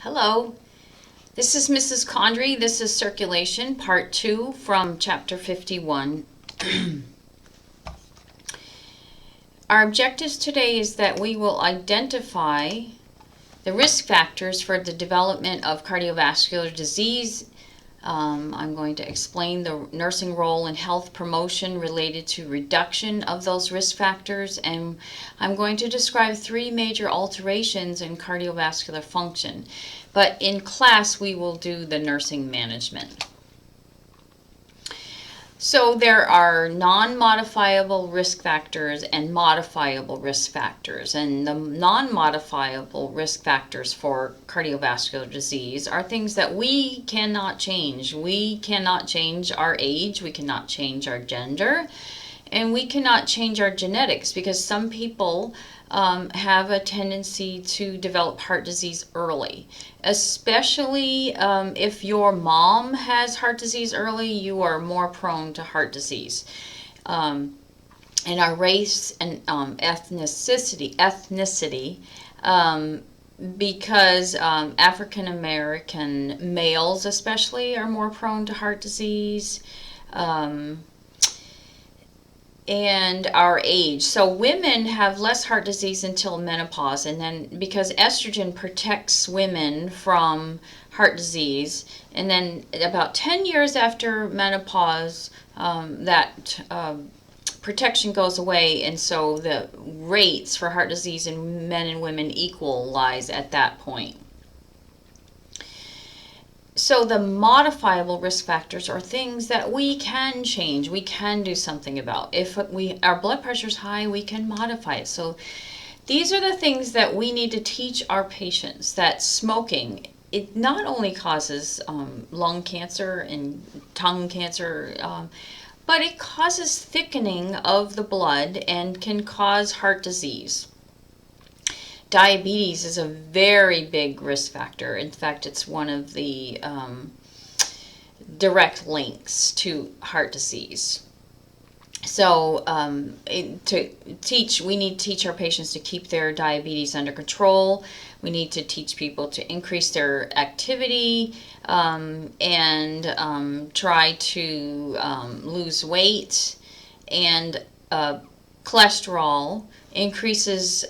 Hello, this is Mrs. Condry. This is Circulation, Part 2 from Chapter 51. Our objectives today is that we will identify the risk factors for the development of cardiovascular disease. I'm going to explain the nursing role in health promotion related to reduction of those risk factors, and I'm going to describe 3 major alterations in cardiovascular function. But in class, we will do the nursing management. So there are non-modifiable risk factors and modifiable risk factors. And the non-modifiable risk factors for cardiovascular disease are things that we cannot change. We cannot change our age, we cannot change our gender, and we cannot change our genetics because some people have a tendency to develop heart disease early. Especially if your mom has heart disease early, you are more prone to heart disease. And our race and ethnicity, because African American males especially are more prone to heart disease. And our age. So women have less heart disease until menopause, and then because estrogen protects women from heart disease, and then about 10 years after menopause, that protection goes away, and so the rates for heart disease in men and women equalize at that point. So the modifiable risk factors are things that we can change, we can do something about. If our blood pressure is high, we can modify it. So these are the things that we need to teach our patients, that smoking, it not only causes lung cancer and tongue cancer, but it causes thickening of the blood and can cause heart disease. Diabetes is a very big risk factor. In fact, it's one of the direct links to heart disease. So we need to teach our patients to keep their diabetes under control. We need to teach people to increase their activity and try to lose weight. And cholesterol increases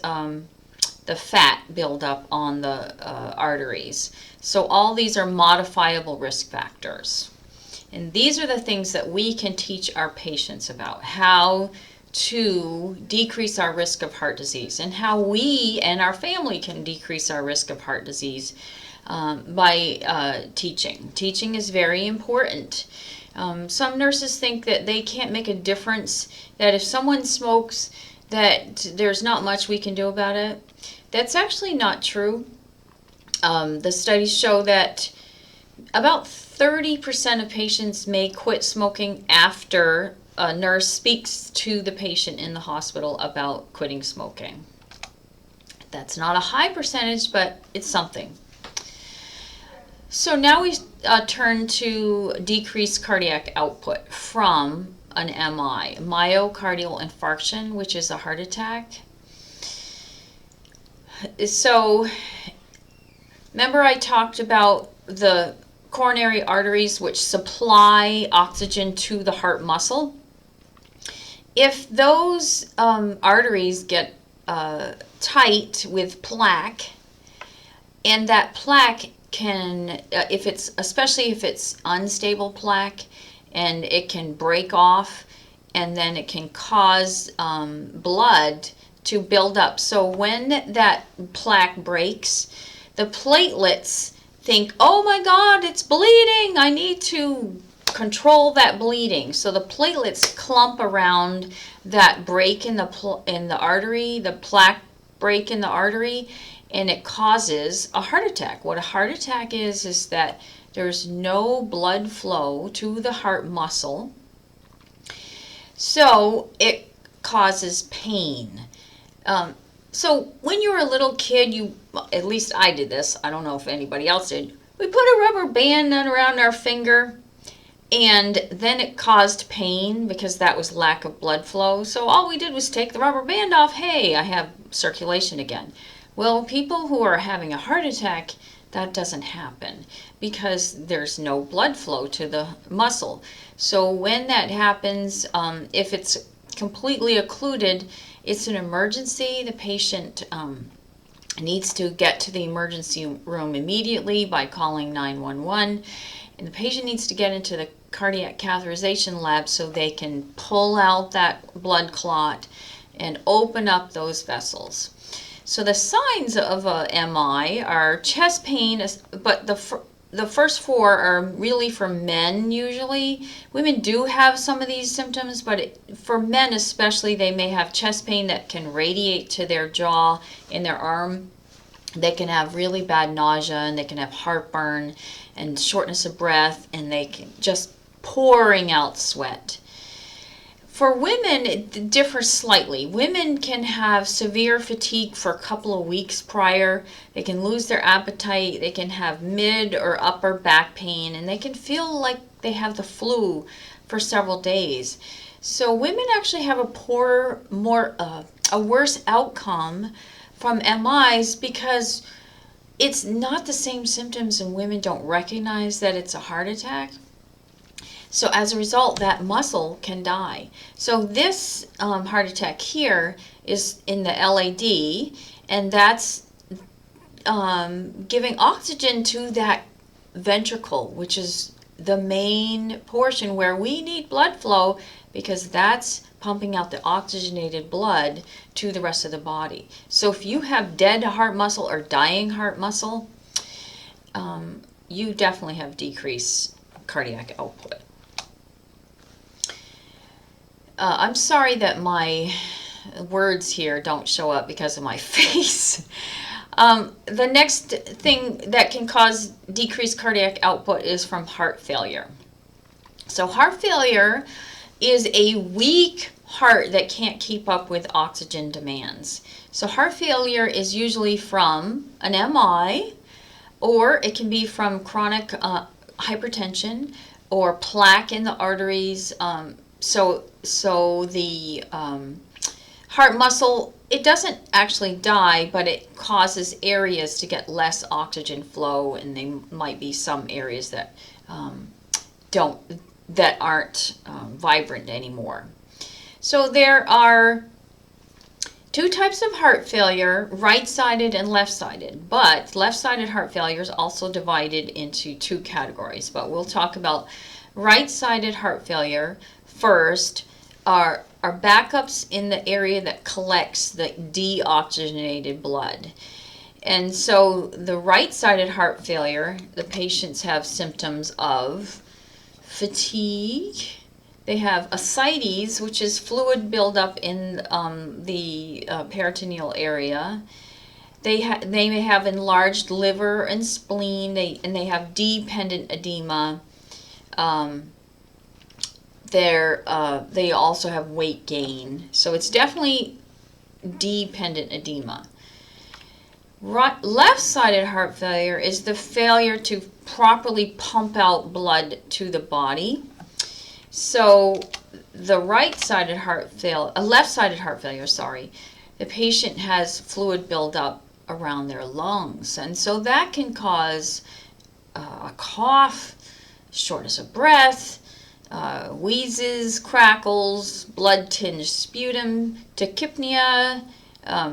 the fat buildup on the arteries. So all these are modifiable risk factors. And these are the things that we can teach our patients about, how to decrease our risk of heart disease and how we and our family can decrease our risk of heart disease by teaching. Teaching is very important. Some nurses think that they can't make a difference, that if someone smokes, that there's not much we can do about it. That's actually not true. The studies show that about 30% of patients may quit smoking after a nurse speaks to the patient in the hospital about quitting smoking. That's not a high percentage, but it's something. So now we turn to decreased cardiac output from an MI, myocardial infarction, which is a heart attack. So remember I talked about the coronary arteries which supply oxygen to the heart muscle. If those arteries get tight with plaque, and that plaque can, especially if it's unstable plaque, and it can break off, and then it can cause blood to build up. So when that plaque breaks, the platelets think, oh my God, it's bleeding. I need to control that bleeding. So the platelets clump around that break in the artery, the plaque break in the artery, and it causes a heart attack. What a heart attack is that there's no blood flow to the heart muscle. So it causes pain. So when you were a little kid, at least I did this, I don't know if anybody else did, we put a rubber band around our finger, and then it caused pain because that was lack of blood flow. So all we did was take the rubber band off. Hey, I have circulation again. Well, people who are having a heart attack, that doesn't happen because there's no blood flow to the muscle. So when that happens, if it's completely occluded, it's an emergency. The patient needs to get to the emergency room immediately by calling 911, and the patient needs to get into the cardiac catheterization lab so they can pull out that blood clot and open up those vessels. So the signs of a MI are chest pain, but the first four are really for men usually. Women do have some of these symptoms, but for men especially, they may have chest pain that can radiate to their jaw and their arm. They can have really bad nausea, and they can have heartburn and shortness of breath, and they can just pouring out sweat. For women, it differs slightly. Women can have severe fatigue for a couple of weeks prior. They can lose their appetite. They can have mid or upper back pain, and they can feel like they have the flu for several days. So women actually have a worse outcome from MIs because it's not the same symptoms, and women don't recognize that it's a heart attack. So as a result, that muscle can die. So this heart attack here is in the LAD, and that's giving oxygen to that ventricle, which is the main portion where we need blood flow, because that's pumping out the oxygenated blood to the rest of the body. So if you have dead heart muscle or dying heart muscle, you definitely have decreased cardiac output. I'm sorry that my words here don't show up because of my face. The next thing that can cause decreased cardiac output is from heart failure. So heart failure is a weak heart that can't keep up with oxygen demands. So heart failure is usually from an MI, or it can be from chronic hypertension or plaque in the arteries. So the heart muscle, it doesn't actually die, but it causes areas to get less oxygen flow, and there might be some areas that aren't vibrant anymore. So there are two types of heart failure, right-sided and left-sided, but left-sided heart failure is also divided into two categories, but we'll talk about right-sided heart failure first. Are backups in the area that collects the deoxygenated blood. And so the right-sided heart failure, the patients have symptoms of fatigue. They have ascites, which is fluid buildup in the peritoneal area. They may have enlarged liver and spleen, and they have dependent edema. They also have weight gain. So it's definitely dependent edema. Left-sided heart failure is the failure to properly pump out blood to the body. So the left-sided heart failure, the patient has fluid buildup around their lungs, and so that can cause a cough, shortness of breath, wheezes, crackles, blood-tinged sputum, tachypnea,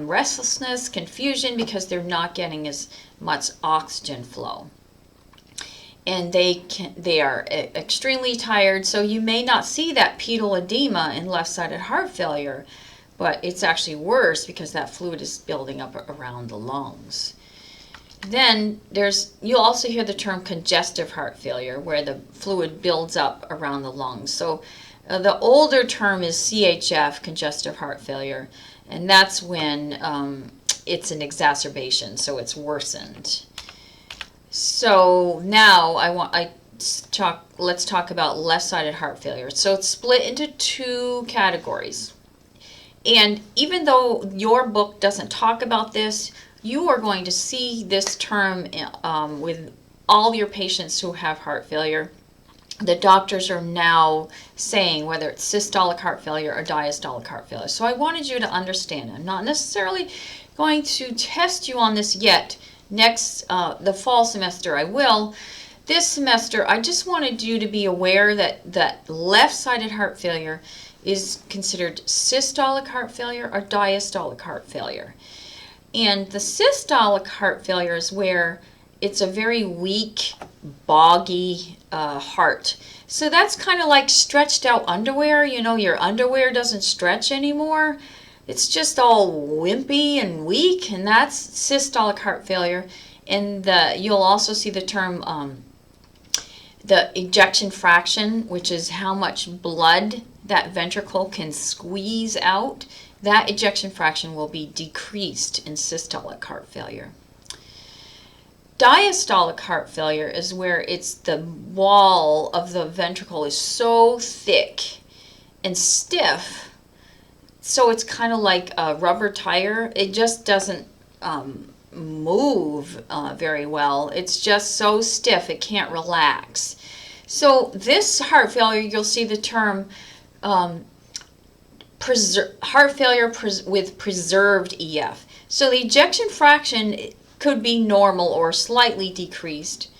restlessness, confusion, because they're not getting as much oxygen flow. And they are extremely tired, so you may not see that pedal edema in left-sided heart failure, but it's actually worse because that fluid is building up around the lungs. Then you'll also hear the term congestive heart failure, where the fluid builds up around the lungs. So the older term is CHF, congestive heart failure, and that's when it's an exacerbation, so it's worsened. So now let's talk about left-sided heart failure. So it's split into two categories. And even though your book doesn't talk about this, you are going to see this term with all your patients who have heart failure. The doctors are now saying whether it's systolic heart failure or diastolic heart failure. So I wanted you to understand. I'm not necessarily going to test you on this yet, The fall semester I will. This semester, I just wanted you to be aware that left-sided heart failure is considered systolic heart failure or diastolic heart failure. And the systolic heart failure is where it's a very weak, boggy heart. So that's kind of like stretched out underwear. You know, your underwear doesn't stretch anymore. It's just all wimpy and weak, and that's systolic heart failure. And you'll also see the term the ejection fraction, which is how much blood that ventricle can squeeze out. That ejection fraction will be decreased in systolic heart failure. Diastolic heart failure is where it's the wall of the ventricle is so thick and stiff, so it's kind of like a rubber tire. It just doesn't move very well. It's just so stiff it can't relax. So this heart failure, you'll see the term heart failure with preserved EF. So the ejection fraction could be normal or slightly decreased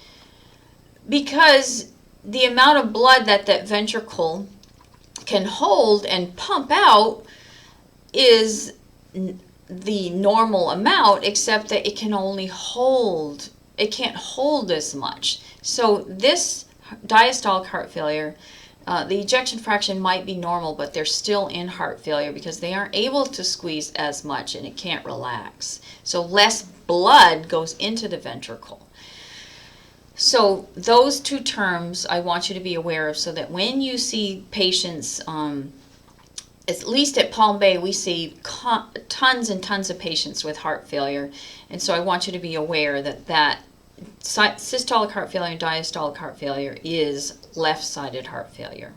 because the amount of blood that ventricle can hold and pump out is the normal amount, except that it can only hold, it can't hold as much. So this diastolic heart failure, the ejection fraction might be normal, but they're still in heart failure because they aren't able to squeeze as much and it can't relax. So less blood goes into the ventricle. So those two terms I want you to be aware of, so that when you see patients, at least at Palm Bay, we see tons and tons of patients with heart failure. And so I want you to be aware that systolic heart failure and diastolic heart failure is left-sided heart failure.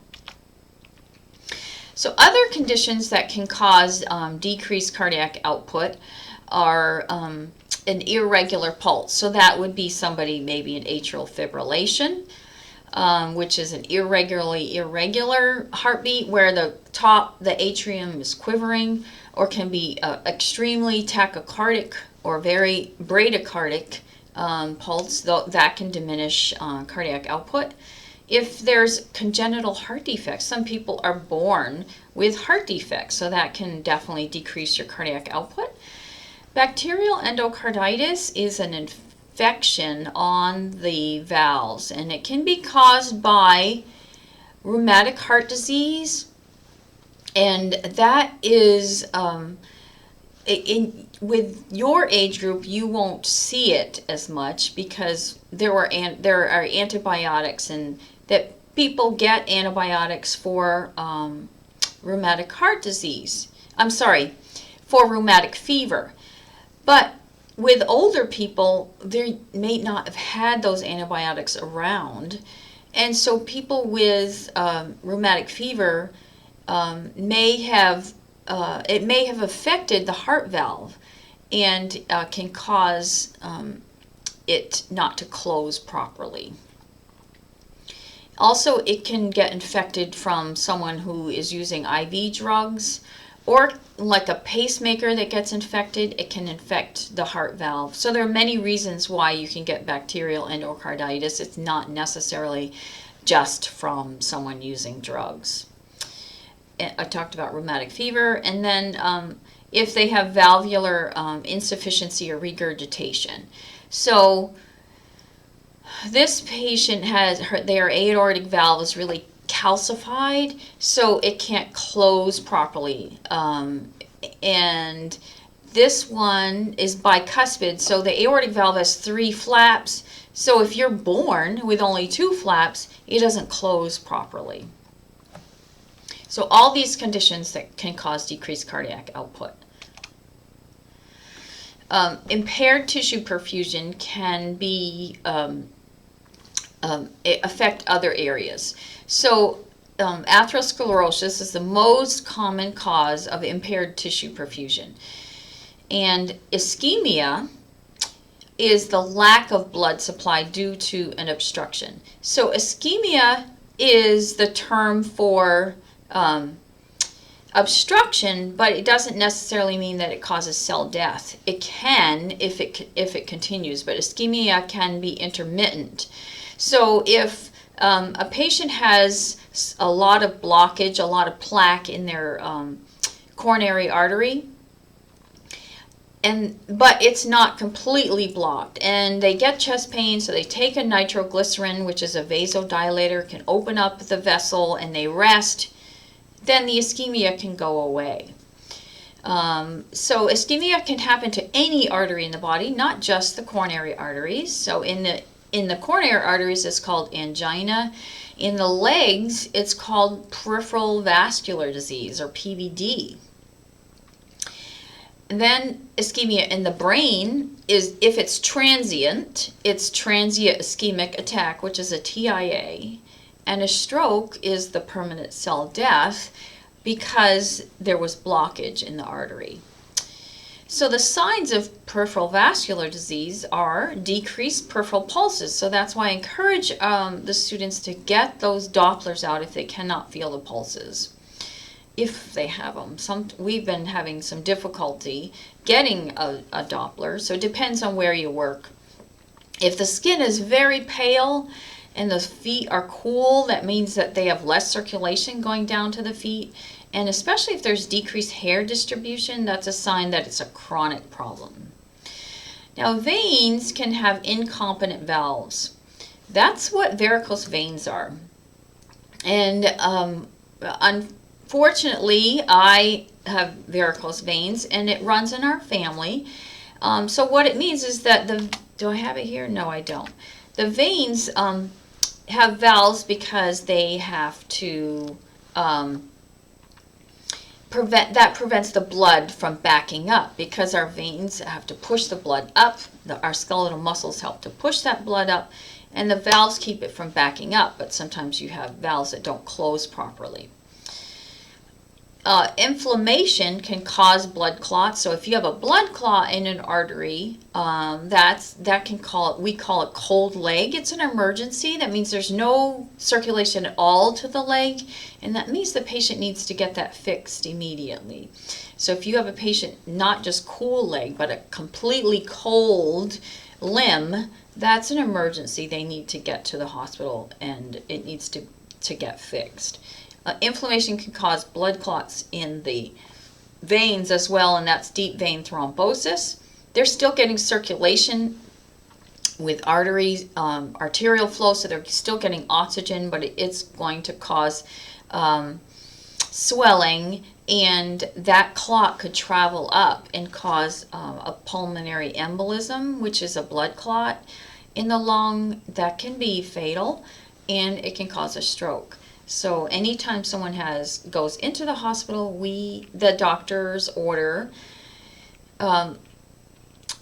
So other conditions that can cause decreased cardiac output are an irregular pulse. So that would be somebody maybe in atrial fibrillation, which is an irregular heartbeat where the atrium is quivering, or can be extremely tachycardic or very bradycardic pulse, though that can diminish cardiac output. If there's congenital heart defects, some people are born with heart defects, so that can definitely decrease your cardiac output. Bacterial endocarditis is an infection on the valves, and it can be caused by rheumatic heart disease, and that is with your age group you won't see it as much because there are antibiotics, and that people get antibiotics for rheumatic heart disease. For rheumatic fever. But with older people, they may not have had those antibiotics around. And so people with rheumatic fever may have affected the heart valve and can cause it not to close properly. Also, it can get infected from someone who is using IV drugs, or like a pacemaker that gets infected, it can infect the heart valve. So there are many reasons why you can get bacterial endocarditis. It's not necessarily just from someone using drugs. I talked about rheumatic fever, and then if they have valvular insufficiency or regurgitation. So this patient their aortic valve is really calcified, so it can't close properly. And this one is bicuspid, so the aortic valve has 3 flaps. So if you're born with only 2 flaps, it doesn't close properly. So all these conditions that can cause decreased cardiac output. Impaired tissue perfusion can be affect other areas. So atherosclerosis is the most common cause of impaired tissue perfusion. And ischemia is the lack of blood supply due to an obstruction. So ischemia is the term for obstruction, but it doesn't necessarily mean that it causes cell death. It can if it continues, but ischemia can be intermittent. So if a patient has a lot of blockage, a lot of plaque in their coronary artery, but it's not completely blocked, and they get chest pain, so they take a nitroglycerin, which is a vasodilator, can open up the vessel, and they rest, then the ischemia can go away. So ischemia can happen to any artery in the body, not just the coronary arteries. So in the coronary arteries, it's called angina. In the legs, it's called peripheral vascular disease, or PVD. And then ischemia in the brain is, if it's transient ischemic attack, which is a TIA. And a stroke is the permanent cell death because there was blockage in the artery. So the signs of peripheral vascular disease are decreased peripheral pulses. So that's why I encourage the students to get those Dopplers out if they cannot feel the pulses, if they have them. We've been having some difficulty getting a Doppler, so it depends on where you work. If the skin is very pale and the feet are cool, that means that they have less circulation going down to the feet. And especially if there's decreased hair distribution, that's a sign that it's a chronic problem. Now, veins can have incompetent valves. That's what varicose veins are. And unfortunately, I have varicose veins, and it runs in our family. So what it means is that do I have it here? No, I don't. The veins have valves because they have to prevents the blood from backing up, because our veins have to push the blood up. Our skeletal muscles help to push that blood up, and the valves keep it from backing up. But sometimes you have valves that don't close properly. Inflammation can cause blood clots. So if you have a blood clot in an artery, we call it cold leg. It's an emergency. That means there's no circulation at all to the leg, and that means the patient needs to get that fixed immediately. So if you have a patient, not just cool leg, but a completely cold limb, that's an emergency. They need to get to the hospital, and it needs to get fixed. Inflammation can cause blood clots in the veins as well, and that's deep vein thrombosis. They're still getting circulation with arteries, arterial flow, so they're still getting oxygen, but it's going to cause swelling, and that clot could travel up and cause a pulmonary embolism, which is a blood clot in the lung that can be fatal, and it can cause a stroke. So anytime someone goes into the hospital, the doctors order a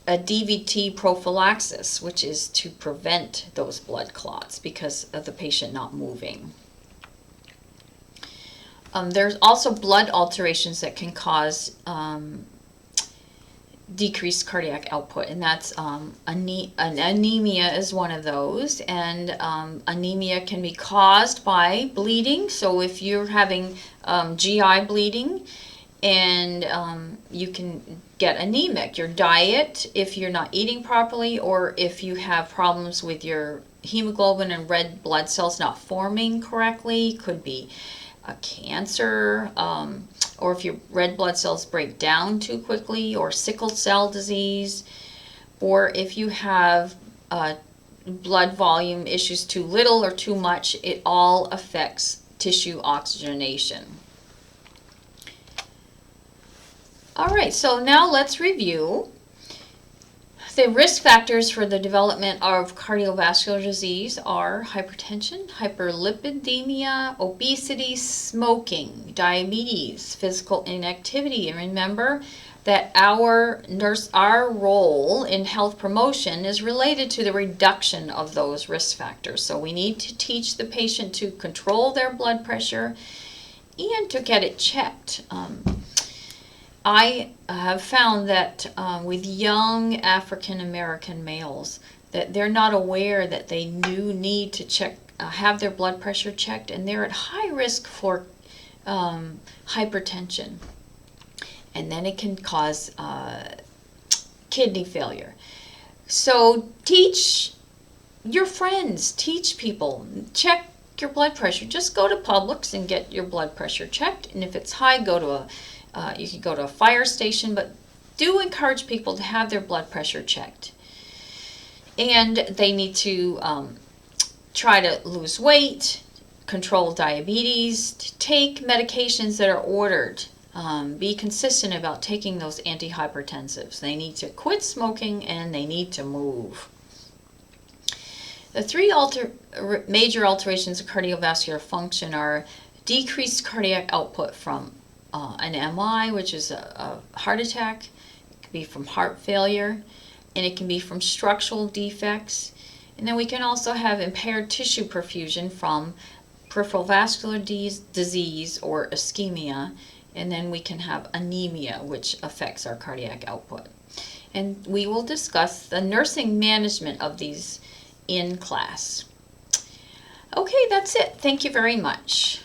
DVT prophylaxis, which is to prevent those blood clots because of the patient not moving. There's also blood alterations that can cause decreased cardiac output, and that's anemia is one of those. And anemia can be caused by bleeding. So if you're having GI bleeding, and you can get anemic. Your diet, if you're not eating properly, or if you have problems with your hemoglobin and red blood cells not forming correctly, could be a cancer, or if your red blood cells break down too quickly, or sickle cell disease, or if you have blood volume issues, too little or too much, it all affects tissue oxygenation. All right, so now let's review. The risk factors for the development of cardiovascular disease are hypertension, hyperlipidemia, obesity, smoking, diabetes, physical inactivity. And remember that our role in health promotion is related to the reduction of those risk factors. So we need to teach the patient to control their blood pressure and to get it checked. I have found that with young African American males, that they're not aware that they do need to check, have their blood pressure checked, and they're at high risk for hypertension, and then it can cause kidney failure. So teach your friends, teach people, check your blood pressure. Just go to Publix and get your blood pressure checked, and if it's high, go to you can go to a fire station, but do encourage people to have their blood pressure checked. And they need to try to lose weight, control diabetes, take medications that are ordered. Be consistent about taking those antihypertensives. They need to quit smoking and they need to move. The three major alterations of cardiovascular function are decreased cardiac output from an MI, which is a heart attack. It can be from heart failure, and it can be from structural defects. And then we can also have impaired tissue perfusion from peripheral vascular disease or ischemia. And then we can have anemia, which affects our cardiac output. And we will discuss the nursing management of these in class. Okay, that's it. Thank you very much.